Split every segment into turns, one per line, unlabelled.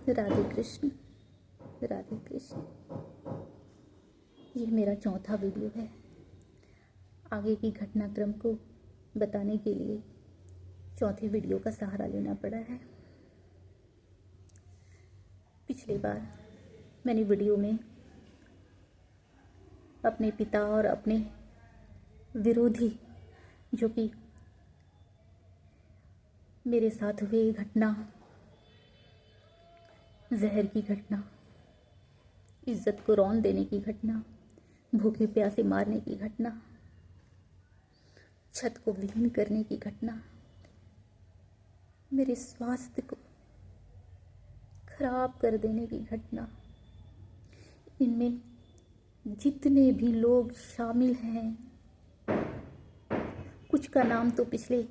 राधे कृष्ण, राधे कृष्ण। यह मेरा चौथा वीडियो है। आगे की घटनाक्रम को बताने के लिए चौथे वीडियो का सहारा लेना पड़ा है। पिछली बार मैंने वीडियो में अपने पिता और अपने विरोधी, जो कि मेरे साथ हुए घटना, जहर की घटना, इज्जत को रौंद देने की घटना, भूखे प्यासे मारने की घटना, छत को विहीन करने की घटना, मेरे स्वास्थ्य को खराब कर देने की घटना, इनमें जितने भी लोग शामिल हैं, कुछ का नाम तो पिछले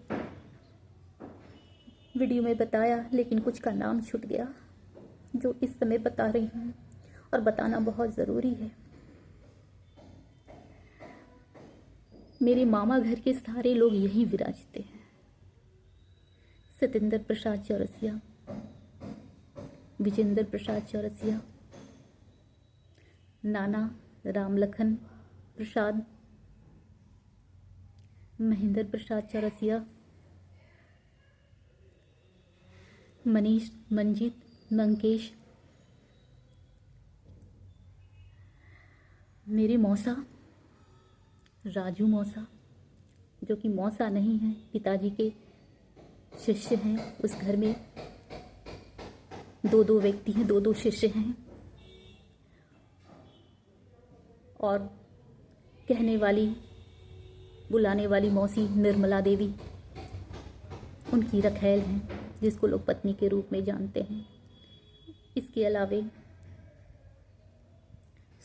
वीडियो में बताया, लेकिन कुछ का नाम छूट गया, जो इस समय बता रही हूँ और बताना बहुत ज़रूरी है। मेरे मामा घर के सारे लोग यहीं विराजते हैं। सत्येंद्र प्रसाद चौरसिया, विजेंद्र प्रसाद चौरसिया, नाना रामलखन प्रसाद, महेंद्र प्रसाद चौरसिया, मनीष, मंजीत, मंकेश, मेरे मौसा राजू मौसा, जो कि मौसा नहीं है, पिताजी के शिष्य हैं। उस घर में दो व्यक्ति हैं, दो शिष्य हैं। और कहने वाली, बुलाने वाली मौसी निर्मला देवी उनकी रखैल हैं, जिसको लोग पत्नी के रूप में जानते हैं। इसके अलावे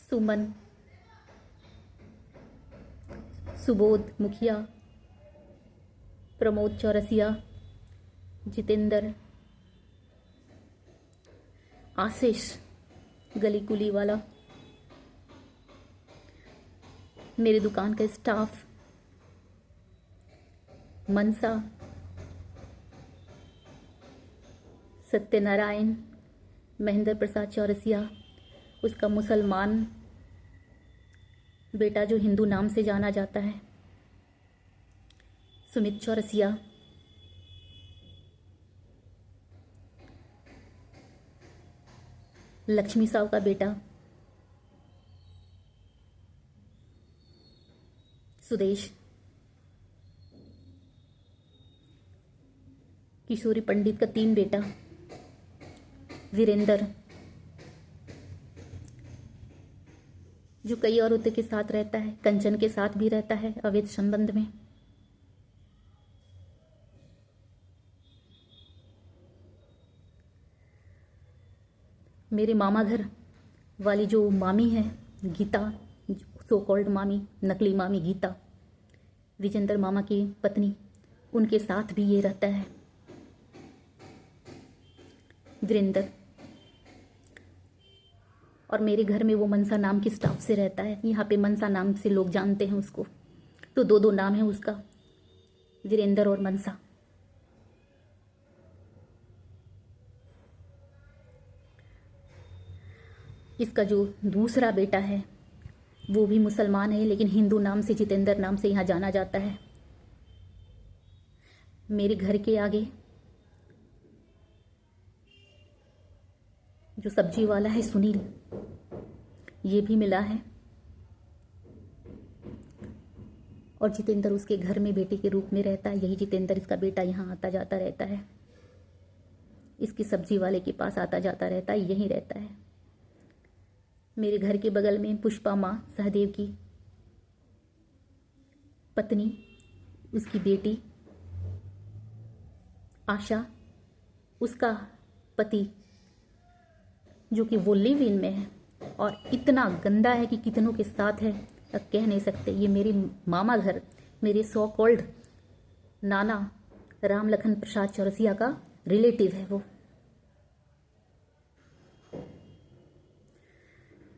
सुमन, सुबोध मुखिया, प्रमोद चौरसिया, जितेंद्र, आशीष गली कुली वाला, मेरी दुकान का स्टाफ, मनसा, सत्यनारायण, महेंद्र प्रसाद चौरसिया, उसका मुसलमान बेटा जो हिंदू नाम से जाना जाता है, सुमित चौरसिया, लक्ष्मी साहू का बेटा सुदेश, किशोरी पंडित का 3 बेटा, वीरेंद्र, जो कई औरतों के साथ रहता है, कंचन के साथ भी रहता है अवैध संबंध में, मेरे मामा घर वाली जो मामी है गीता, सो कॉल्ड मामी, नकली मामी गीता, विजेंद्र मामा की पत्नी, उनके साथ भी ये रहता है वीरेंद्र। और मेरे घर में वो मनसा नाम की स्टाफ से रहता है। यहाँ पे मनसा नाम से लोग जानते हैं उसको, तो दो नाम है उसका, वीरेंद्र और मनसा। इसका जो दूसरा बेटा है वो भी मुसलमान है, लेकिन हिंदू नाम से, जितेंद्र नाम से यहाँ जाना जाता है। मेरे घर के आगे जो सब्जी वाला है सुनील, ये भी मिला है। और जितेंद्र उसके घर में बेटे के रूप में रहता है। यही जितेंद्र, इसका बेटा, यहाँ आता जाता रहता है, इसकी सब्जी वाले के पास आता जाता रहता है, यहीं रहता है। मेरे घर के बगल में पुष्पा माँ, सहदेव की पत्नी, उसकी बेटी आशा, उसका पति जो कि वो लिव इन में है और इतना गंदा है कि कितनों के साथ है अब कह नहीं सकते। ये मेरे मामा घर, मेरे सो कॉल्ड नाना रामलखन प्रसाद चौरसिया का रिलेटिव है वो।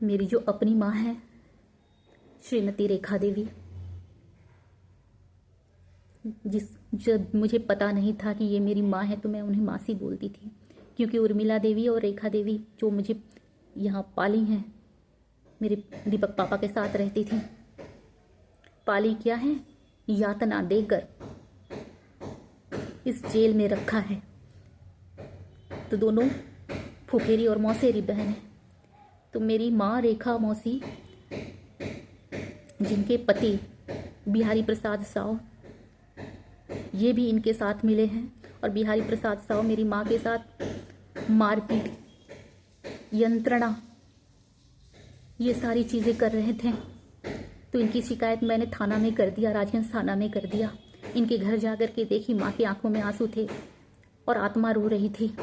मेरी जो अपनी माँ है श्रीमती रेखा देवी, जब मुझे पता नहीं था कि ये मेरी माँ है तो मैं उन्हें मासी बोलती थी। क्योंकि उर्मिला देवी और रेखा देवी जो मुझे यहाँ पाली हैं, मेरे दीपक पापा के साथ रहती थी, पाली क्या है, यातना देकर इस जेल में रखा है। तो दोनों फुफेरी और मौसेरी बहन है। तो मेरी माँ रेखा मौसी, जिनके पति बिहारी प्रसाद साव, ये भी इनके साथ मिले हैं। और बिहारी प्रसाद साव मेरी माँ के साथ मारपीट, यंत्रणा, ये सारी चीज़ें कर रहे थे। तो इनकी शिकायत मैंने थाना में कर दिया, राजगंज थाना में कर दिया। इनके घर जा कर के देखी, माँ की आंखों में आंसू थे और आत्मा रो रही थी।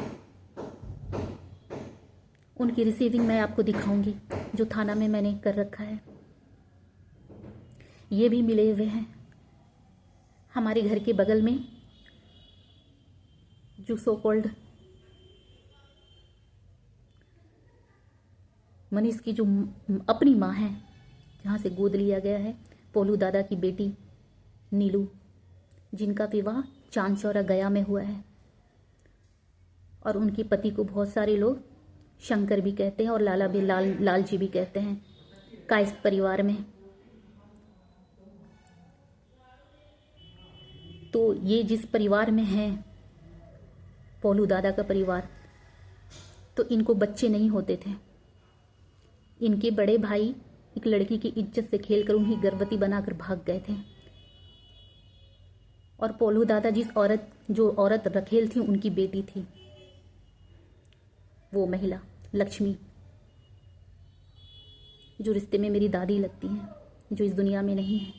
उनकी रिसीविंग मैं आपको दिखाऊंगी, जो थाना में मैंने कर रखा है। ये भी मिले हुए हैं। हमारे घर के बगल में जो सो कॉल्ड मनीष की जो अपनी माँ है, जहाँ से गोद लिया गया है, पोलू दादा की बेटी नीलू, जिनका विवाह चांदचौरा गया में हुआ है। और उनके पति को बहुत सारे लोग शंकर भी कहते हैं और लाला भी लाल जी भी कहते हैं, कायस्थ परिवार में। तो ये जिस परिवार में है, पोलू दादा का परिवार, तो इनको बच्चे नहीं होते थे। इनके बड़े भाई एक लड़की की इज्जत से खेलकर उन्हें गर्भवती बनाकर भाग गए थे। और पोलू दादा जो औरत रखेल थी, उनकी बेटी थी वो महिला लक्ष्मी, जो रिश्ते में मेरी दादी लगती हैं, जो इस दुनिया में नहीं है।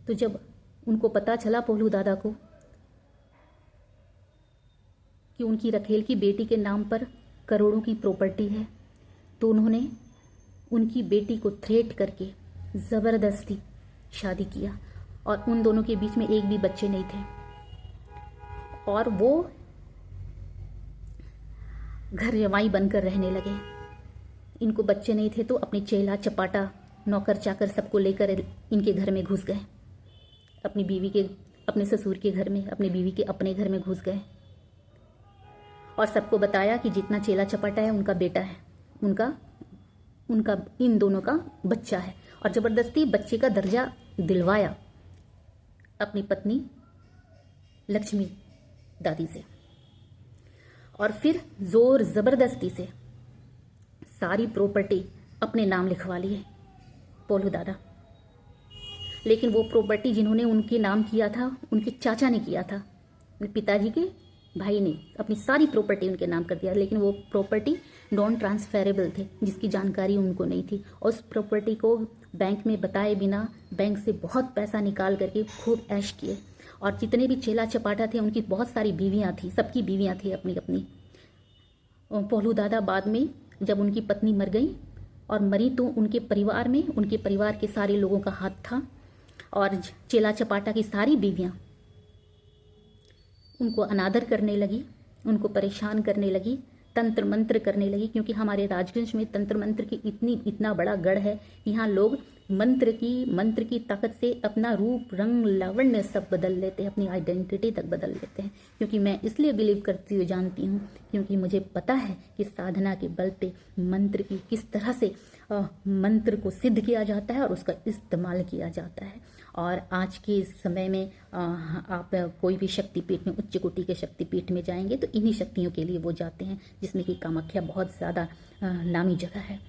तो जब उनको पता चला पोलू दादा को कि उनकी रखेल की बेटी के नाम पर करोड़ों की प्रॉपर्टी है, तो उन्होंने उनकी बेटी को थ्रेट करके ज़बरदस्ती शादी किया। और उन दोनों के बीच में एक भी बच्चे नहीं थे। और वो घर जमाई बनकर रहने लगे। इनको बच्चे नहीं थे तो अपनी चेला चपाटा, नौकर चाकर सबको लेकर इनके घर में घुस गए। अपनी बीवी के, अपने ससुर के घर में, अपनी बीवी के अपने घर में घुस गए। और सबको बताया कि जितना चेला चपाटा है उनका बेटा है, उनका इन दोनों का बच्चा है। और ज़बरदस्ती बच्चे का दर्जा दिलवाया अपनी पत्नी लक्ष्मी दादी से। और फिर जोर ज़बरदस्ती से सारी प्रॉपर्टी अपने नाम लिखवा लिए पोलू दादा। लेकिन वो प्रॉपर्टी जिन्होंने उनके नाम किया था, उनके चाचा ने किया था, पिताजी के भाई ने अपनी सारी प्रॉपर्टी उनके नाम कर दिया। लेकिन वो प्रॉपर्टी नॉन ट्रांसफरेबल थे, जिसकी जानकारी उनको नहीं थी। और उस प्रॉपर्टी को बैंक में बताए बिना बैंक से बहुत पैसा निकाल करके खूब ऐश किए। और जितने भी चेला चपाटा थे, उनकी बहुत सारी बीवियां थी, सबकी बीवियां थी अपनी अपनी। पोलू दादा बाद में जब उनकी पत्नी मर गई और मरी, तो उनके परिवार में, उनके परिवार के सारे लोगों का हाथ था। और चेला चपाटा की सारी बीवियां उनको अनादर करने लगी, उनको परेशान करने लगी, तंत्र मंत्र करने लगी। क्योंकि हमारे राजगंज में तंत्र मंत्र की इतना बड़ा गढ़ है। यहाँ लोग मंत्र की ताकत से अपना रूप, रंग, लावण्य सब बदल लेते हैं, अपनी आइडेंटिटी तक बदल लेते हैं। क्योंकि मैं इसलिए बिलीव करती हुई जानती हूँ, क्योंकि मुझे पता है कि साधना के बल पे मंत्र की किस तरह से मंत्र को सिद्ध किया जाता है और उसका इस्तेमाल किया जाता है। और आज के इस समय में आप कोई भी शक्तिपीठ में, उच्च कोटि के शक्तिपीठ में जाएंगे तो इन्हीं शक्तियों के लिए वो जाते हैं, जिसमें कि कामाख्या बहुत ज़्यादा नामी जगह है।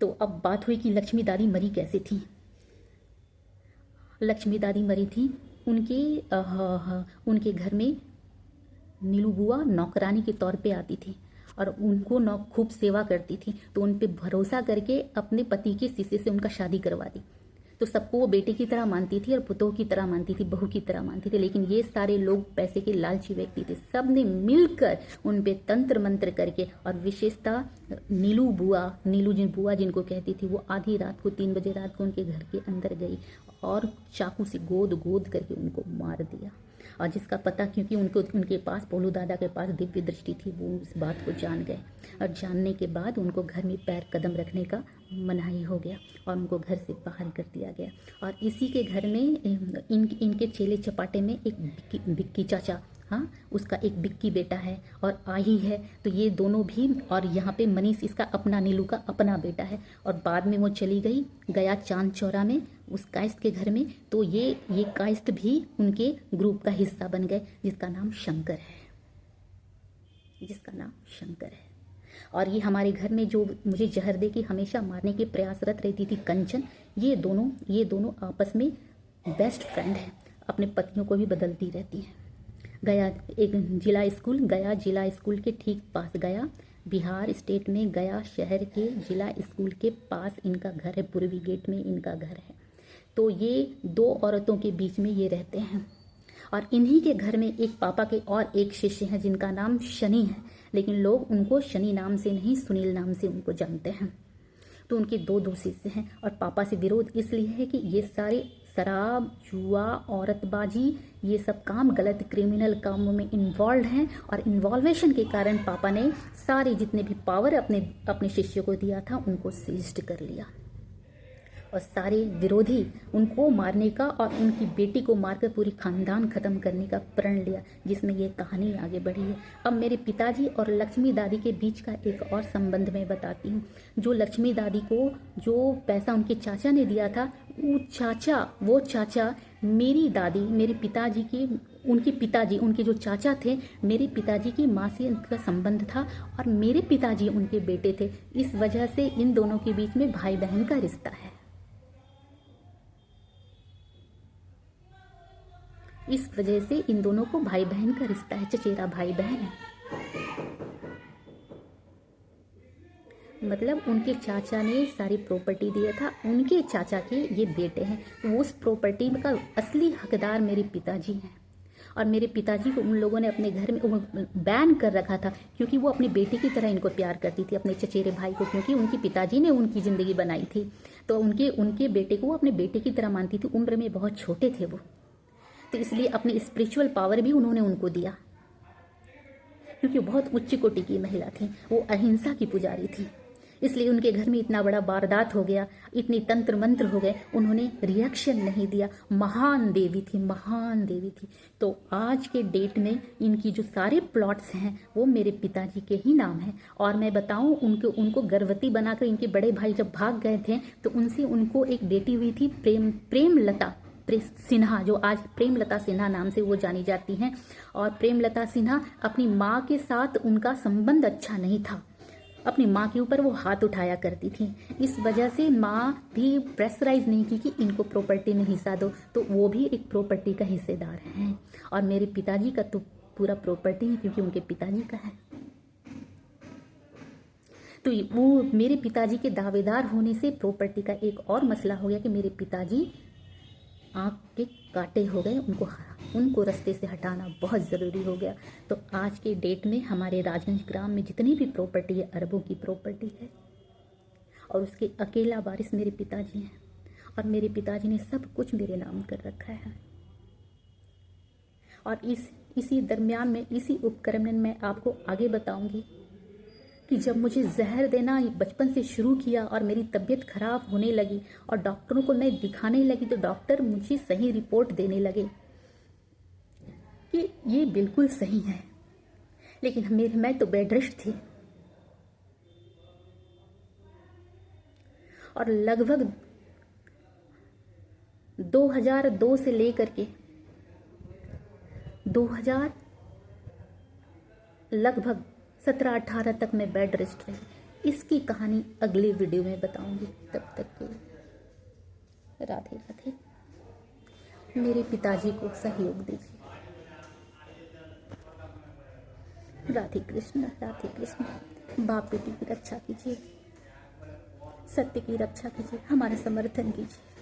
तो अब बात हुई कि लक्ष्मी दादी मरी कैसे थी। लक्ष्मी दादी मरी थी, उनके घर में नीलू बुआ नौकरानी के तौर पे आती थी और उनको खूब सेवा करती थी। तो उन पे भरोसा करके अपने पति के शीशे से उनका शादी करवा दी। तो सबको वो बेटे की तरह मानती थी और पुतोह की तरह मानती थी, बहू की तरह मानती थी। लेकिन ये सारे लोग पैसे के लालची व्यक्ति थे। सब ने मिलकर उन पे तंत्र मंत्र करके, और विशेषता नीलू बुआ जिनको कहती थी, वो आधी रात को 3 बजे रात को उनके घर के अंदर गई और चाकू से गोद करके उनको मार दिया। और जिसका पता, क्योंकि उनके पास, पोलू दादा के पास दिव्य दृष्टि थी, वो इस बात को जान गए। और जानने के बाद उनको घर में पैर कदम रखने का मनाही हो गया और उनको घर से बाहर कर दिया गया। और इसी के घर में इनके चेले चपाटे में एक बिक्की चाचा हाँ, उसका एक बिक्की बेटा है और आई है, तो ये दोनों भी, और यहाँ पे मनीष इसका अपना, नीलू का अपना बेटा है। और बाद में वो चली गई गया चांद चौरा में उस कायस्थ के घर में, तो ये कायस्थ भी उनके ग्रुप का हिस्सा बन गए, जिसका नाम शंकर है। और ये हमारे घर में जो मुझे जहर दे के हमेशा मारने के प्रयासरत रहती थी कंचन, ये दोनों आपस में बेस्ट फ्रेंड हैं, अपने पतियों को भी बदलती रहती हैं। गया जिला स्कूल के ठीक पास, गया बिहार स्टेट में गया शहर के जिला स्कूल के पास इनका घर है, पूर्वी गेट में इनका घर है। तो ये दो औरतों के बीच में ये रहते हैं, और इन्हीं के घर में एक पापा के और एक शिष्य हैं जिनका नाम शनि है, लेकिन लोग उनको शनि नाम से नहीं, सुनील नाम से उनको जानते हैं। तो उनके दो शिष्य हैं, और पापा से विरोध इसलिए है कि ये सारे शराब, जुआ, औरतबाजी, ये सब काम, गलत क्रिमिनल कामों में इन्वॉल्व हैं, और इन्वॉल्वेशन के कारण पापा ने सारे जितने भी पावर अपने शिष्य को दिया था उनको सीज्ड कर लिया, और सारे विरोधी उनको मारने का और उनकी बेटी को मारकर पूरी खानदान खत्म करने का प्रण लिया, जिसमें ये कहानी आगे बढ़ी है। अब मेरे पिताजी और लक्ष्मी दादी के बीच का एक और संबंध मैं बताती हूँ। जो लक्ष्मी दादी को जो पैसा उनके चाचा ने दिया था, वो चाचा मेरी दादी, मेरे पिताजी की, उनके जो चाचा थे, मेरे पिताजी की माँ से उनका संबंध था, और मेरे पिताजी उनके बेटे थे। इस वजह से इन दोनों के बीच में भाई बहन का रिश्ता है। इस वजह से इन दोनों को भाई बहन का रिश्ता है, चचेरा भाई बहन है। मतलब उनके चाचा ने सारी प्रॉपर्टी दिया था, उनके चाचा के ये बेटे हैं, तो उस प्रॉपर्टी का असली हकदार मेरे पिताजी हैं। और मेरे पिताजी को उन लोगों ने अपने घर में बैन कर रखा था, क्योंकि वो अपने बेटे की तरह इनको प्यार करती थी, अपने चचेरे भाई को, क्योंकि उनके पिताजी ने उनकी ज़िंदगी बनाई थी, तो उनके बेटे को वो अपने बेटे की तरह मानती थी। उम्र में बहुत छोटे थे वो, तो इसलिए अपनी स्पिरिचुअल पावर भी उन्होंने उनको दिया, क्योंकि बहुत उच्च कोटि की महिला थी, वो अहिंसा की पुजारी थी। इसलिए उनके घर में इतना बड़ा वारदात हो गया, इतनी तंत्र मंत्र हो गए, उन्होंने रिएक्शन नहीं दिया। महान देवी थी। तो आज के डेट में इनकी जो सारे प्लॉट्स हैं वो मेरे पिताजी के ही नाम हैं। और मैं बताऊं, उनको गर्भवती बनाकर इनके बड़े भाई जब भाग गए थे, तो उनको एक बेटी हुई थी, प्रेमलता सिन्हा, जो आज प्रेमलता सिन्हा नाम से वो जानी जाती हैं। और प्रेमलता सिन्हा, अपनी माँ के साथ उनका संबंध अच्छा नहीं था, अपनी माँ के ऊपर वो हाथ उठाया करती थी। इस वजह से माँ भी प्रेशराइज नहीं की कि इनको प्रॉपर्टी में हिस्सा दो, तो वो भी एक प्रॉपर्टी का हिस्सेदार हैं। और मेरे पिताजी का तो पूरा प्रॉपर्टी है, क्योंकि उनके पिताजी का है। तो वो मेरे पिताजी के दावेदार होने से प्रॉपर्टी का एक और मसला हो गया कि मेरे पिताजी आँख के काटे हो गए, उनको रास्ते से हटाना बहुत ज़रूरी हो गया। तो आज के डेट में हमारे राजगंज ग्राम में जितनी भी प्रॉपर्टी है, अरबों की प्रॉपर्टी है, और उसके अकेला वारिस मेरे पिताजी हैं। और मेरे पिताजी ने सब कुछ मेरे नाम कर रखा है। और इसी दरमियान में, इसी उपक्रम में मैं आपको आगे बताऊंगी कि जब मुझे जहर देना बचपन से शुरू किया और मेरी तबीयत खराब होने लगी और डॉक्टरों को मैं दिखाने लगी, तो डॉक्टर मुझे सही रिपोर्ट देने लगे कि ये बिल्कुल सही है, लेकिन मैं तो बेड रेस्ट थी। और लगभग 2002 से लेकर के 2000 लगभग 17-18 तक मैं बेड रेस्ट रही। इसकी कहानी अगली वीडियो में बताऊंगी। तब तक के राधे राधे। मेरे पिताजी को सहयोग दीजिए। राधे कृष्ण। बाप बेटी की रक्षा कीजिए, सत्य की रक्षा कीजिए, हमारा समर्थन कीजिए।